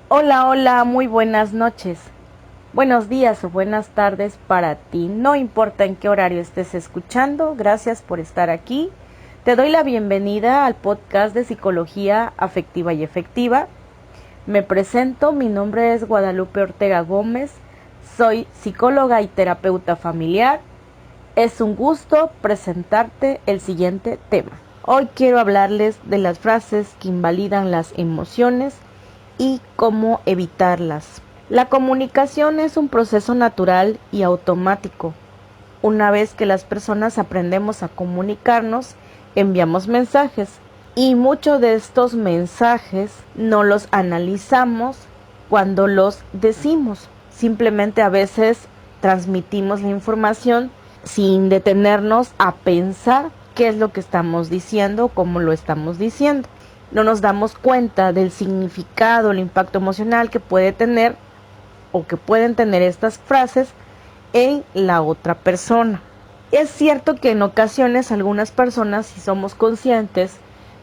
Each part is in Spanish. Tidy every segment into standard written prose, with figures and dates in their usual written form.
Hola, hola, muy buenas noches. Buenos días o buenas tardes para ti. No importa en qué horario estés escuchando, gracias por estar aquí. Te doy la bienvenida al podcast de Psicología Afectiva y Efectiva. Me presento, mi nombre es Guadalupe Ortega Gómez, soy psicóloga y terapeuta familiar. Es un gusto presentarte el siguiente tema. Hoy quiero hablarles de las frases que invalidan las emociones y cómo evitarlas. La comunicación es un proceso natural y automático. Una vez que las personas aprendemos a comunicarnos, enviamos mensajes y muchos de estos mensajes no los analizamos cuando los decimos. Simplemente a veces transmitimos la información sin detenernos a pensar qué es lo que estamos diciendo, cómo lo estamos diciendo. No nos damos cuenta del significado, el impacto emocional que puede tener o que pueden tener estas frases en la otra persona. Es cierto que en ocasiones algunas personas, si somos conscientes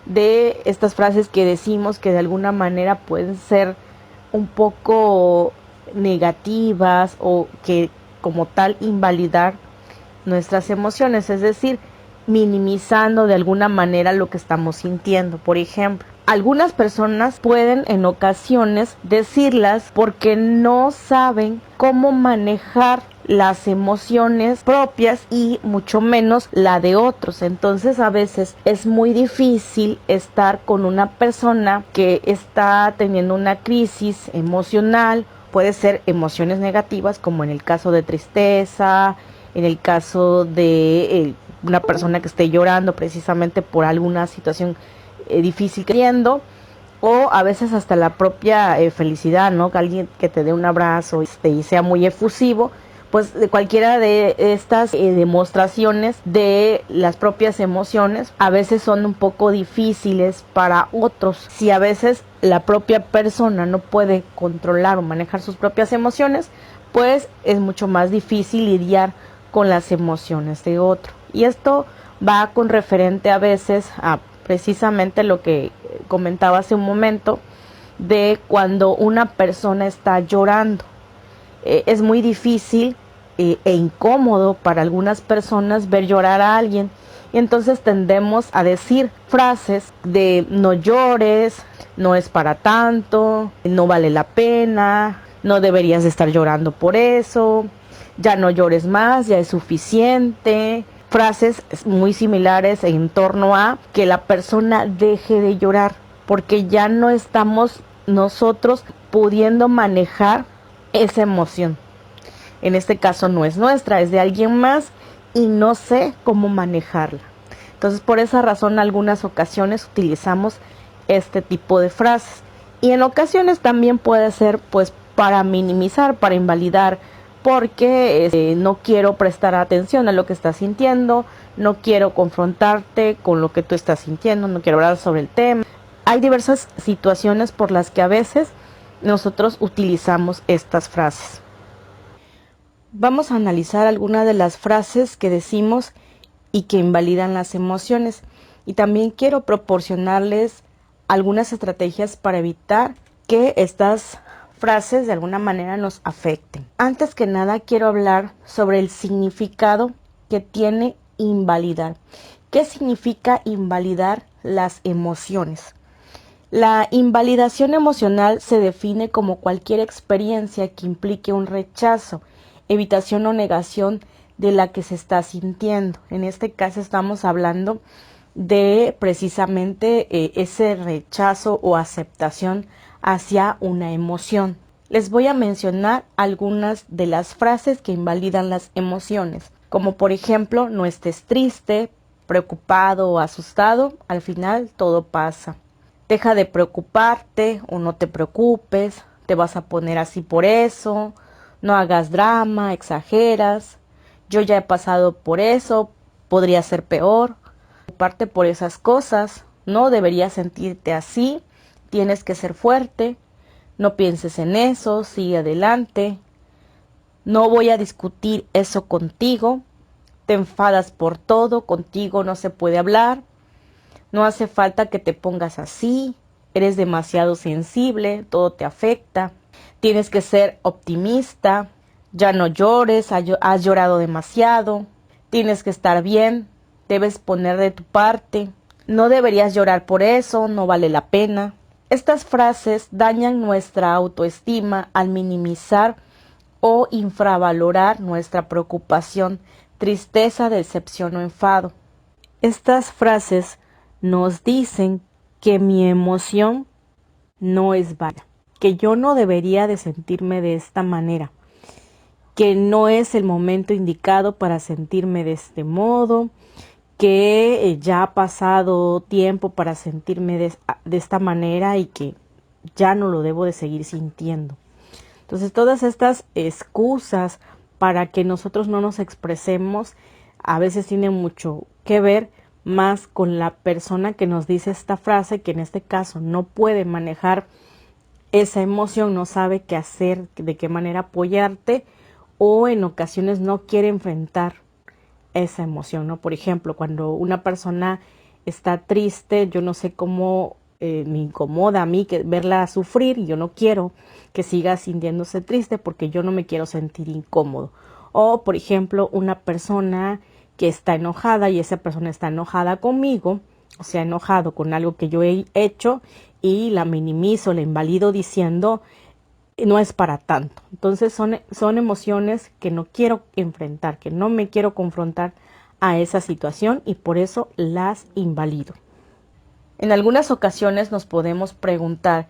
de estas frases que decimos, que de alguna manera pueden ser un poco negativas o que como tal invalidar nuestras emociones, es decir, minimizando de alguna manera lo que estamos sintiendo. Por ejemplo, algunas personas pueden en ocasiones decirlas porque no saben cómo manejar las emociones propias y mucho menos la de otros. Entonces a veces es muy difícil estar con una persona que está teniendo una crisis emocional. Puede ser emociones negativas como en el caso de tristeza, en el caso de una persona que esté llorando precisamente por alguna situación difícil creyendo, o a veces hasta la propia felicidad, ¿no? Que alguien que te dé un abrazo y sea muy efusivo, pues de cualquiera de estas demostraciones de las propias emociones a veces son un poco difíciles para otros. Si a veces la propia persona no puede controlar o manejar sus propias emociones, pues es mucho más difícil lidiar con las emociones de otro. Y esto va con referente a veces a precisamente lo que comentaba hace un momento, de cuando una persona está llorando. Es muy difícil e incómodo para algunas personas ver llorar a alguien, y entonces tendemos a decir frases de no llores, no es para tanto, no vale la pena, no deberías de estar llorando por eso, ya no llores más, ya es suficiente. Frases muy similares en torno a que la persona deje de llorar, porque ya no estamos nosotros pudiendo manejar esa emoción. En este caso no es nuestra, es de alguien más y no sé cómo manejarla. Entonces, por esa razón, algunas ocasiones utilizamos este tipo de frases. Y en ocasiones también puede ser pues para minimizar, para invalidar, porque no quiero prestar atención a lo que estás sintiendo, no quiero confrontarte con lo que tú estás sintiendo, no quiero hablar sobre el tema. Hay diversas situaciones por las que a veces nosotros utilizamos estas frases. Vamos a analizar algunas de las frases que decimos y que invalidan las emociones. Y también quiero proporcionarles algunas estrategias para evitar que estas frases de alguna manera nos afecten. Antes que nada, quiero hablar sobre el significado que tiene invalidar. ¿Qué significa invalidar las emociones? La invalidación emocional se define como cualquier experiencia que implique un rechazo, evitación o negación de la que se está sintiendo. En este caso estamos hablando de precisamente ese rechazo o aceptación hacia una emoción. Les voy a mencionar algunas de las frases que invalidan las emociones, como por ejemplo, no estés triste, preocupado o asustado, al final todo pasa. Deja de preocuparte o no te preocupes, te vas a poner así por eso, no hagas drama, exageras, yo ya he pasado por eso, podría ser peor. Preocuparte por esas cosas, no deberías sentirte así, tienes que ser fuerte, no pienses en eso, sigue adelante, no voy a discutir eso contigo, te enfadas por todo, contigo no se puede hablar, no hace falta que te pongas así, eres demasiado sensible, todo te afecta, tienes que ser optimista, ya no llores, has llorado demasiado, tienes que estar bien, debes poner de tu parte, no deberías llorar por eso, no vale la pena. Estas frases dañan nuestra autoestima al minimizar o infravalorar nuestra preocupación, tristeza, decepción o enfado. Estas frases nos dicen que mi emoción no es válida, que yo no debería de sentirme de esta manera, que no es el momento indicado para sentirme de este modo, que ya ha pasado tiempo para sentirme de esta manera y que ya no lo debo de seguir sintiendo. Entonces, todas estas excusas para que nosotros no nos expresemos a veces tienen mucho que ver más con la persona que nos dice esta frase, que en este caso no puede manejar esa emoción, no sabe qué hacer, de qué manera apoyarte, o en ocasiones no quiere enfrentar esa emoción, ¿no? Por ejemplo, cuando una persona está triste, yo no sé cómo me incomoda a mí verla sufrir, y yo no quiero que siga sintiéndose triste porque yo no me quiero sentir incómodo. O, por ejemplo, una persona que está enojada y esa persona está enojada conmigo, o sea, enojado con algo que yo he hecho y la minimizo, la invalido diciendo no es para tanto. Entonces son emociones que no quiero enfrentar, que no me quiero confrontar a esa situación y por eso las invalido. En algunas ocasiones nos podemos preguntar,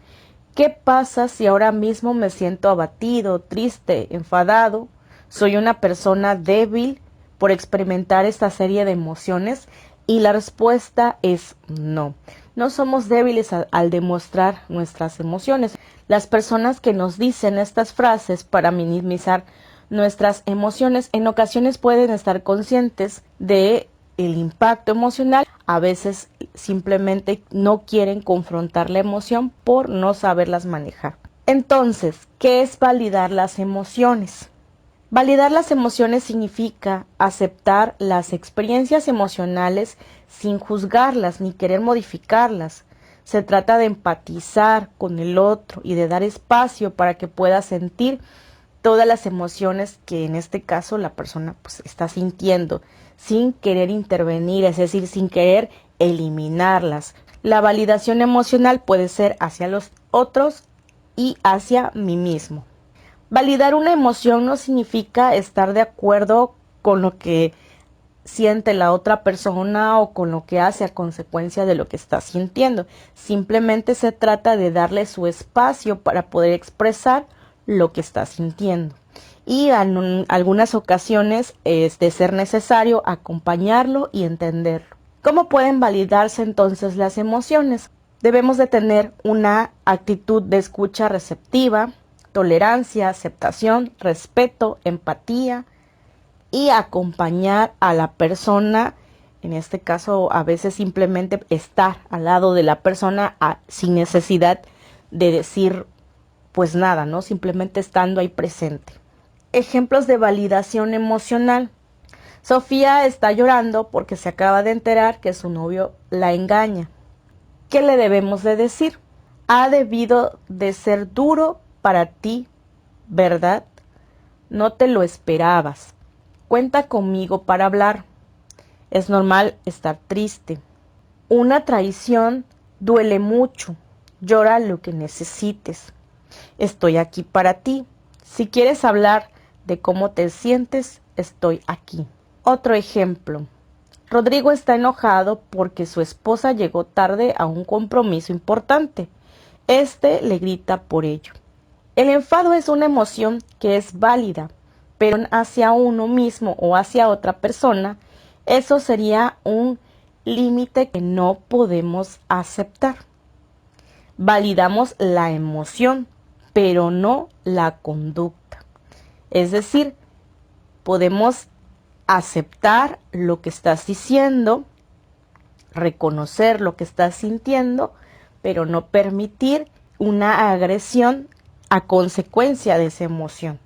¿qué pasa si ahora mismo me siento abatido, triste, enfadado? ¿Soy una persona débil por experimentar esta serie de emociones? Y la respuesta es no. No somos débiles al demostrar nuestras emociones. Las personas que nos dicen estas frases para minimizar nuestras emociones en ocasiones pueden estar conscientes de el impacto emocional, a veces simplemente no quieren confrontar la emoción por no saberlas manejar. Entonces, ¿qué es validar las emociones? Validar las emociones significa aceptar las experiencias emocionales sin juzgarlas ni querer modificarlas. Se trata de empatizar con el otro y de dar espacio para que pueda sentir todas las emociones que en este caso la persona pues está sintiendo, sin querer intervenir, es decir, sin querer eliminarlas. La validación emocional puede ser hacia los otros y hacia mí mismo. Validar una emoción no significa estar de acuerdo con lo que siente la otra persona o con lo que hace a consecuencia de lo que está sintiendo. Simplemente se trata de darle su espacio para poder expresar lo que está sintiendo. Y en algunas ocasiones es de ser necesario acompañarlo y entenderlo. ¿Cómo pueden validarse entonces las emociones? Debemos de tener una actitud de escucha receptiva, tolerancia, aceptación, respeto, empatía y acompañar a la persona, en este caso a veces simplemente estar al lado de la persona sin necesidad de decir pues nada, ¿no? Simplemente estando ahí presente. Ejemplos de validación emocional. Sofía está llorando porque se acaba de enterar que su novio la engaña. ¿Qué le debemos de decir? Ha debido de ser duro para ti, ¿verdad? No te lo esperabas. Cuenta conmigo para hablar. Es normal estar triste. Una traición duele mucho. Llora lo que necesites. Estoy aquí para ti. Si quieres hablar de cómo te sientes, estoy aquí. Otro ejemplo. Rodrigo está enojado porque su esposa llegó tarde a un compromiso importante. Este le grita por ello. El enfado es una emoción que es válida, pero hacia uno mismo o hacia otra persona, eso sería un límite que no podemos aceptar. Validamos la emoción, pero no la conducta. Es decir, podemos aceptar lo que estás diciendo, reconocer lo que estás sintiendo, pero no permitir una agresión a consecuencia de esa emoción.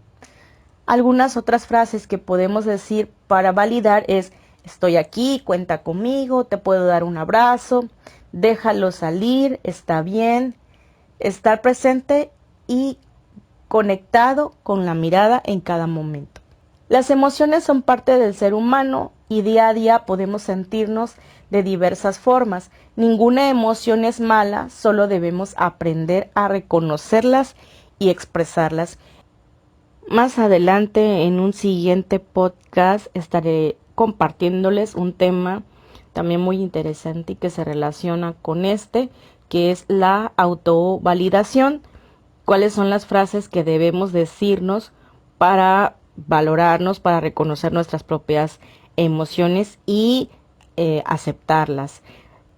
Algunas otras frases que podemos decir para validar es: estoy aquí, cuenta conmigo, te puedo dar un abrazo, déjalo salir, está bien, estar presente y conectado con la mirada en cada momento. Las emociones son parte del ser humano y día a día podemos sentirnos de diversas formas. Ninguna emoción es mala, solo debemos aprender a reconocerlas y expresarlas. Más adelante, en un siguiente podcast, estaré compartiéndoles un tema también muy interesante y que se relaciona con que es la autovalidación. ¿Cuáles son las frases que debemos decirnos para valorarnos, para reconocer nuestras propias emociones y aceptarlas?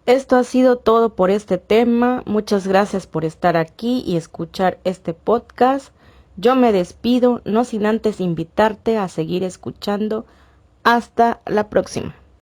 Esto ha sido todo por este tema. Muchas gracias por estar aquí y escuchar este podcast. Yo me despido, no sin antes invitarte a seguir escuchando. Hasta la próxima.